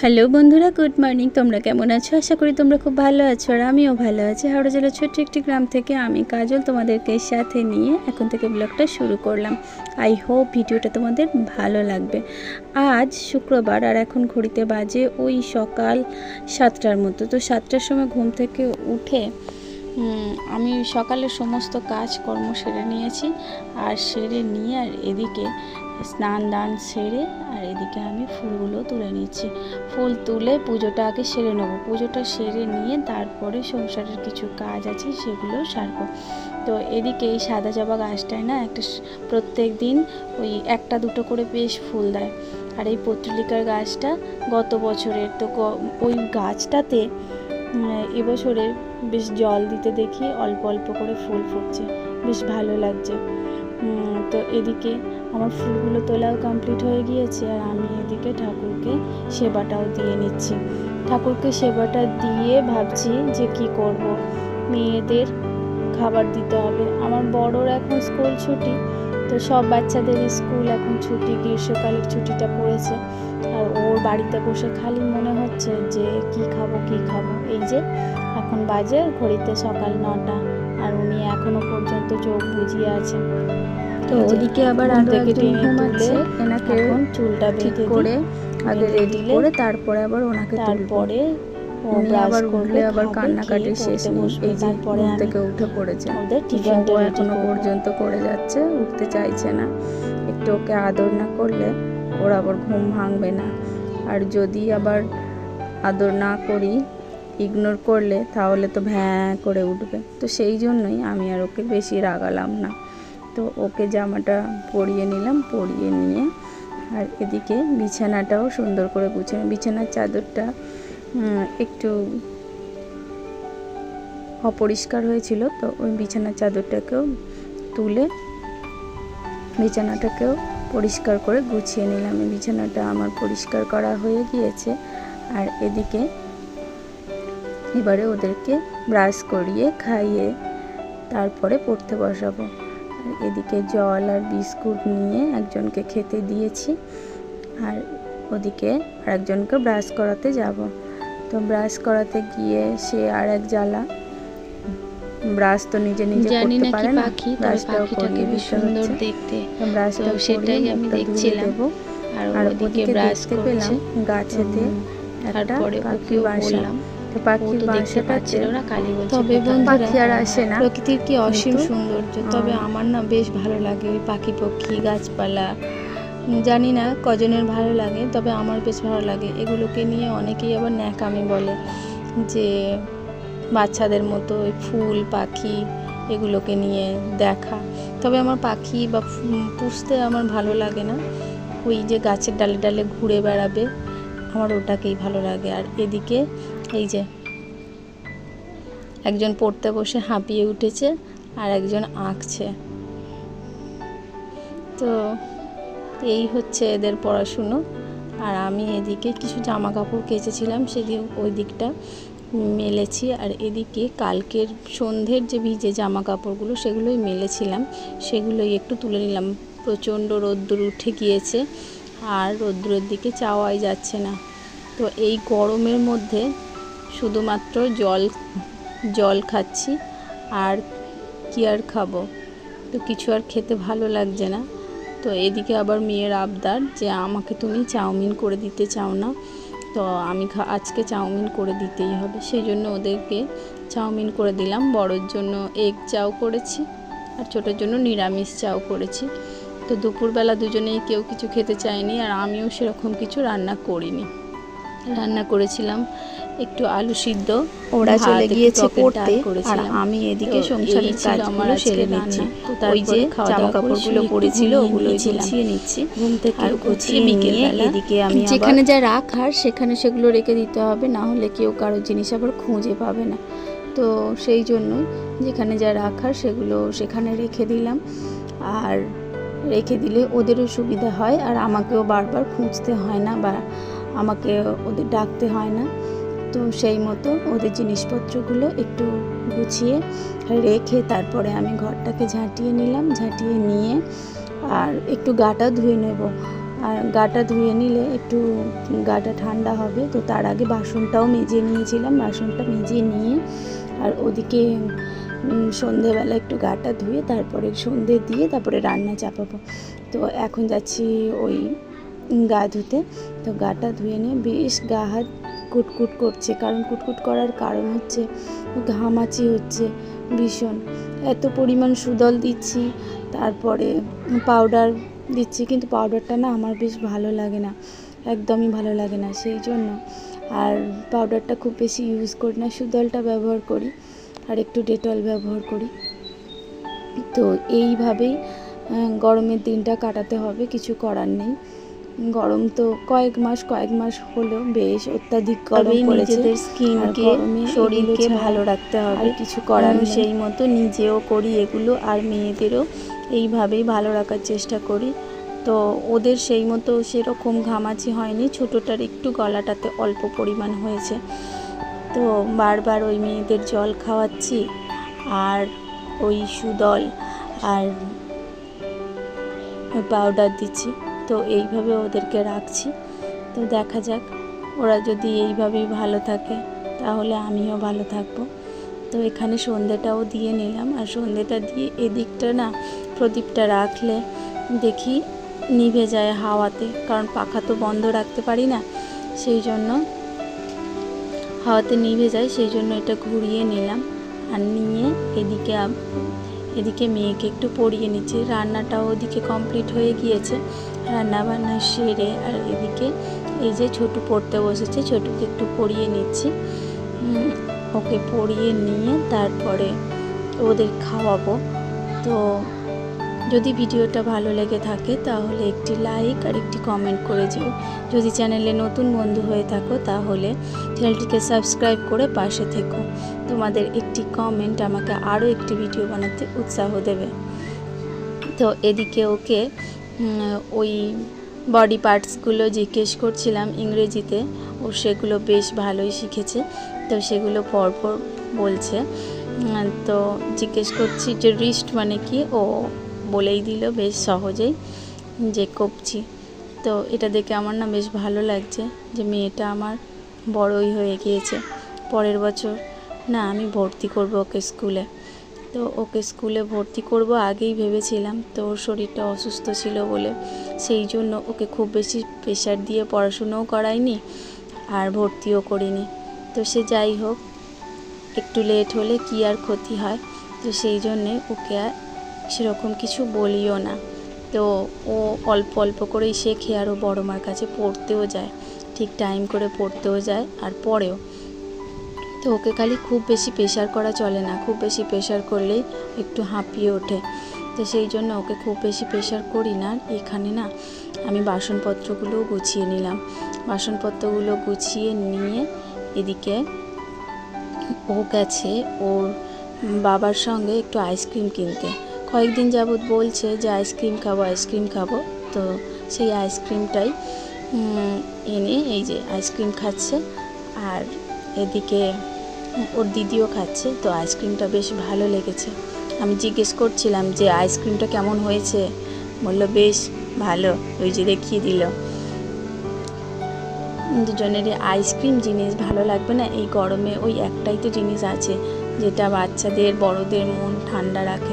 Hello বন্ধুরা, good morning. তোমরা কেমন আছো? আশা করি তোমরা খুব ভালো আছো, আর আমিও ভালো আছি। হাওড়া জেলার ছোট্ট একটি গ্রাম থেকে আমি কাজল তোমাদেরকে সাথে নিয়ে এখন থেকে ব্লগটা শুরু করলাম। আই হোপ ভিডিওটা তোমাদের ভালো লাগবে। আজ শুক্রবার, আর এখন ঘড়িতে বাজে ওই সকাল 7টার মতো। তো 7টার সময় ঘুম থেকে উঠে আমি সকালের সমস্ত কাজকর্ম সেরে নিয়েছি, আর সেরে নিয়ে আর এদিকে স্নান দান সেরে আর এদিকে আমি ফুলগুলো তুলে নিচ্ছি। ফুল তুলে পুজোটা আগে সেরে নেবো। পুজোটা সেরে নিয়ে তারপরে সংসারের কিছু কাজ আছে সেগুলো সারবো। তো এদিকে এই সাদা জবা গাছটায় না একটা প্রত্যেক দিন ওই একটা দুটো করে বেশ ফুল দেয়। আর এই পত্রিকার গাছটা গত বছরের, তো ওই গাছটাতে এবছরে বেশ জল দিতে দেখি অল্প অল্প করে ফুল ফুটছে, বেশ ভালো লাগছে। তো এদিকে আমার ফুলগুলো তোলাও কমপ্লিট হয়ে গিয়েছে, আর আমি এদিকে ঠাকুরকে সেবাটাও দিয়ে নিচ্ছি। ঠাকুরকে সেবাটা দিয়ে ভাবছি যে কি করব, মেয়েদের খাবার দিতে হবে। আমার বড়োর এখন স্কুল ছুটি, তো সব বাচ্চাদের স্কুল এখন ছুটি, গ্রীষ্মকালের ছুটিটা পড়েছে। আর ওর বাড়িতে বসে খালি মনে হচ্ছে যে কি খাবো। এই যে এখন বাজে ঘড়িতে সকাল 9টা, আর উনি এখনো পর্যন্ত চোখ বুজিয়ে আছেন। তো ওদিকে আবার থেকে টেনে তুলে এনাকে এখন চুলটা বেঁধে করে আগে রেডি করে তারপরে আবার ওনাকে তারপরে আবার উঠলে আবার কান্নাকাটি শেষ নেই। এই যে পরে থেকে উঠে পড়েছে, ওদের টিফিনটা এখনো পর্যন্ত করে যাচ্ছে, উঠতে চাইছে না। একটু ওকে আদর না করলে ওর আবার ঘুম ভাঙবে না। আর যদি আবার আদর না করি, ইগনোর করলে, তাহলে তো ভ্যাঁ করে উঠবে। তো সেই জন্যই আমি আর ওকে বেশি রাগালাম না। তো ওকে জামাটা পরিয়ে নিলাম, পরিয়ে নিয়ে আর এদিকে বিছানাটাও সুন্দর করে গুছিয়ে, বিছানার চাদরটা একটু অপরিষ্কার হয়েছিল, তো ওই বিছানার চাদরটাকেও তুলে বিছানাটাকেও পরিষ্কার করে গুছিয়ে নিলাম। বিছানাটা আমার পরিষ্কার করা হয়ে গিয়েছে। আর এদিকে এবারে ওদেরকে ব্রাশ করিয়ে খাইয়ে তারপরে পড়তে বসাবো। আর এদিকে জল আর বিস্কুট নিয়ে একজনকে খেতে দিয়েছি, আর ওদিকে আরেকজনকে ব্রাশ করাতে যাব। তো ব্রাশ করাতে গিয়ে সে আর এক জ্বালা, ব্রাশ তো নিজে করতে পারে না, ব্রাশটাও করিয়ে দিতে হচ্ছে। দেখতে ব্রাশটা সেটাই আমি দেখছিলাম, আর ওদিকে ব্রাশ পেলাম গাছেতে একটা পাখি বাসা। তো পাখির বাসাটা ছিল না, কালী বলছে। তবে পাখি আর আসে না, প্রকৃতির কি অসীম সৌন্দর্য। তবে আমার না বেশ ভালো লাগে ওই পাখি পক্ষী গাছপালা। জানি না কজনের ভালো লাগে, তবে আমার বেশ ভালো লাগে। এগুলোকে নিয়ে অনেকেই আবার ন্যাকামি বলে যে বাচ্চাদের মতো ওই ফুল পাখি এগুলোকে নিয়ে দেখা। তবে আমার পাখি বা পুষতে আমার ভালো লাগে না, ওই যে গাছের ডালে ডালে ঘুরে বেড়াবে, আমার ওটাকেই ভালো লাগে। আর এদিকে এই যে একজন পড়তে বসে হাঁপিয়ে উঠেছে, আর একজন আঁকছে। তো এই হচ্ছে এদের পড়াশুনো। আর আমি এদিকে কিছু জামা কাপড় কেচেছিলাম, সেদিকে ওই দিকটা মেলেছি। আর এদিকে কালকের সন্ধ্যের যে ভিজে জামা কাপড়গুলো সেগুলোই মেলেছিলাম, সেগুলোই একটু তুলে নিলাম। প্রচণ্ড রোদ্দুর উঠে গিয়েছে, আর রোদ্দুরের দিকে চাওয়াই যাচ্ছে না। তো এই গরমের মধ্যে শুধুমাত্র জল খাচ্ছি, আর কি আর খাবো। তো কিছু আর খেতে ভালো লাগছে না। তো এদিকে আবার মেয়ের আবদার যে আমাকে তুমি চাউমিন করে দিতে চাও না, তো আমি আজকে চাউমিন করে দিতেই হবে। সেই জন্য ওদেরকে চাউমিন করে দিলাম। বড়োর জন্য এগ চাউ করেছি, আর ছোটোর জন্য নিরামিষ চাউ করেছি। তো দুপুরবেলা দুজনেই কেউ কিছু খেতে চায়নি, আর আমিও সেরকম কিছু রান্না করিনি। রান্না করেছিলাম একটু আলু সিদ্ধ, ওরা চলে গিয়েছে পড়তে, আর আমি এদিকে সংসারের কাজগুলো সেরে নিচ্ছি। ওই যে জামা কাপড়গুলো পড়েছিল ওগুলো গুছিয়ে নিচ্ছি, ঘুম থেকে গুছিয়ে বিকেলবেলা এদিকে আমি যেখানে যা রাখার সেখানে সেগুলো রেখে দিতে হবে, না হলে কেউ কারো জিনিস আবার খুঁজে পাবে না। তো সেই জন্য যেখানে যা রাখার সেগুলো সেখানে রেখে দিলাম, আর রেখে দিলে ওদেরও সুবিধা হয়, আর আমাকেও বারবার খুঁজতে হয় না, বা আমাকে ওদের ডাকতে হয় না। তো সেই মতো ওদের জিনিসপত্রগুলো একটু গুছিয়ে রেখে তারপরে আমি ঘরটাকে ঝাঁটিয়ে নিলাম। ঝাঁটিয়ে নিয়ে আর একটু গাটা ধুয়ে নেব। আর গাটা ধুয়ে নিলে একটু গাটা ঠান্ডা হবে। তো তার আগে বাসনটাও মেজে নিয়েছিলাম, বাসনটা মেজে নিয়ে আর ওদিকে সন্ধেবেলা একটু গাটা ধুয়ে তারপরে সন্ধে দিয়ে তারপরে রান্না চাপাবো। তো এখন যাচ্ছি ওই গা ধুতে। তো গাটা ধুয়ে নিয়ে বেশ গা হাত কুটকুট করছে, কারণ কুটকুট করার কারণ হচ্ছে ঘামাচি হচ্ছে ভীষণ। এত পরিমাণ সুদল দিচ্ছি, তারপরে পাউডার দিচ্ছি, কিন্তু পাউডারটা না আমার বেশ ভালো লাগে না, একদমই ভালো লাগে না, সেই জন্য আর পাউডারটা খুব বেশি ইউজ করি না, সুদলটা ব্যবহার করি আর একটু ডেটল ব্যবহার করি। তো এইভাবেই গরমের দিনটা কাটাতে হবে, কিছু করার নেই। গরম তো কয়েক মাস হলো বেশ অত্যাধিক গরম পড়েছে। নিজেদের স্কিনকে শরীরকে ভালো রাখতে হবে, কিছু করার সেই মতো নিজেও করি এগুলো, আর মেয়েদেরও এইভাবেই ভালো রাখার চেষ্টা করি। তো ওদের সেই মতো সেরকম ঘামাচি হয়নি, ছোটোটার একটু গলাটাতে অল্প পরিমাণ হয়েছে। তো বারবার ওই মেয়েদের জল খাওয়াচ্ছি আর ওই সুদল আর পাউডার দিচ্ছি। তো এইভাবে ওদেরকে রাখছি। তো দেখা যাক, ওরা যদি এইভাবেই ভালো থাকে তাহলে আমিও ভালো থাকবো। তো এখানে সন্ধেটাও দিয়ে নিলাম, আর সন্ধেটা দিয়ে এদিকটা না প্রদীপটা রাখলে দেখি নিভে যায় হাওয়াতে, কারণ পাখা তো বন্ধ রাখতে পারি না, সেই জন্য হাওয়াতে নিভে যায়, সেই জন্য এটা ঘুরিয়ে নিলাম। আর নিয়ে এদিকে মেয়েকে একটু পড়িয়ে নিচ্ছি। রান্নাটাও ওদিকে কমপ্লিট হয়ে গিয়েছে, রান্না বান্না সেরে। আর এদিকে এই যে ছোটু পড়তে বসেছে, ছোটুকে একটু পড়িয়ে নিচ্ছি। ওকে পড়িয়ে নিয়ে তারপরে ওদের খাওয়াবো। তো যদি ভিডিওটা ভালো লেগে থাকে তাহলে একটি লাইক আর একটি কমেন্ট করে দিও। যদি চ্যানেলে নতুন বন্ধু হয়ে থাকো তাহলে চ্যানেলটিকে সাবস্ক্রাইব করে পাশে থেকো। তোমাদের একটি কমেন্ট আমাকে আরও একটি ভিডিও বানাতে উৎসাহ দেবে। তো এদিকে ওকে ওই বডি পার্টসগুলো জিজ্ঞেস করছিলাম ইংরেজিতে, ও সেগুলো বেশ ভালোই শিখেছে। তো সেগুলো পরপর বলছে। তো জিজ্ঞেস করছি যে রিস্ট মানে কি, ও বলেই দিল বেশ সহজেই যে কবজি। তো এটা দেখে আমার না বেশ ভালো লাগছে যে মেয়েটা আমার বড়ই হয়ে গিয়েছে। পরের বছর না আমি ভর্তি করব ওকে স্কুলে। তো ওকে স্কুলে ভর্তি করব আগেই ভেবেছিলাম, তো ওর শরীরটা অসুস্থ ছিল বলে সেই জন্য ওকে খুব বেশি প্রেশার দিয়ে পড়াশুনোও করাইনি আর ভর্তিও করিনি। তো সে যাই হোক, একটু লেট হলে কি আর ক্ষতি হয়, তো সেই জন্যে ওকে আর সেরকম কিছু বলিও না। তো ও অল্প অল্প করেই শেখে, আর ও বড় মার কাছে পড়তেও যায়, ঠিক টাইম করে পড়তেও যায় আর পড়েও। তো ওকে খালি খুব বেশি প্রেশার করা চলে না, খুব বেশি প্রেশার করলেই একটু হাঁপিয়ে ওঠে। তো সেই জন্য ওকে খুব বেশি প্রেশার করি না। এখানে না আমি বাসনপত্রগুলোও গুছিয়ে নিলাম। বাসনপত্রগুলো গুছিয়ে নিয়ে এদিকে ও গেছে ওর বাবার সঙ্গে একটু আইসক্রিম কিনতে। কয়েকদিন যাবৎ বলছে যে আইসক্রিম খাবো। তো সেই আইসক্রিমটাই এনে এই যে আইসক্রিম খাচ্ছে, আর এদিকে ওর দিদিও খাচ্ছে। তো আইসক্রিমটা বেশ ভালো লেগেছে। আমি জিজ্ঞেস করছিলাম যে আইসক্রিমটা কেমন হয়েছে, বললো বেশ ভালো, ওই যে দেখিয়ে দিল। দুজনেরই আইসক্রিম জিনিস ভালো লাগবে না এই গরমে? ওই একটাই তো জিনিস আছে যেটা বাচ্চাদের বড়দের মন ঠান্ডা রাখে।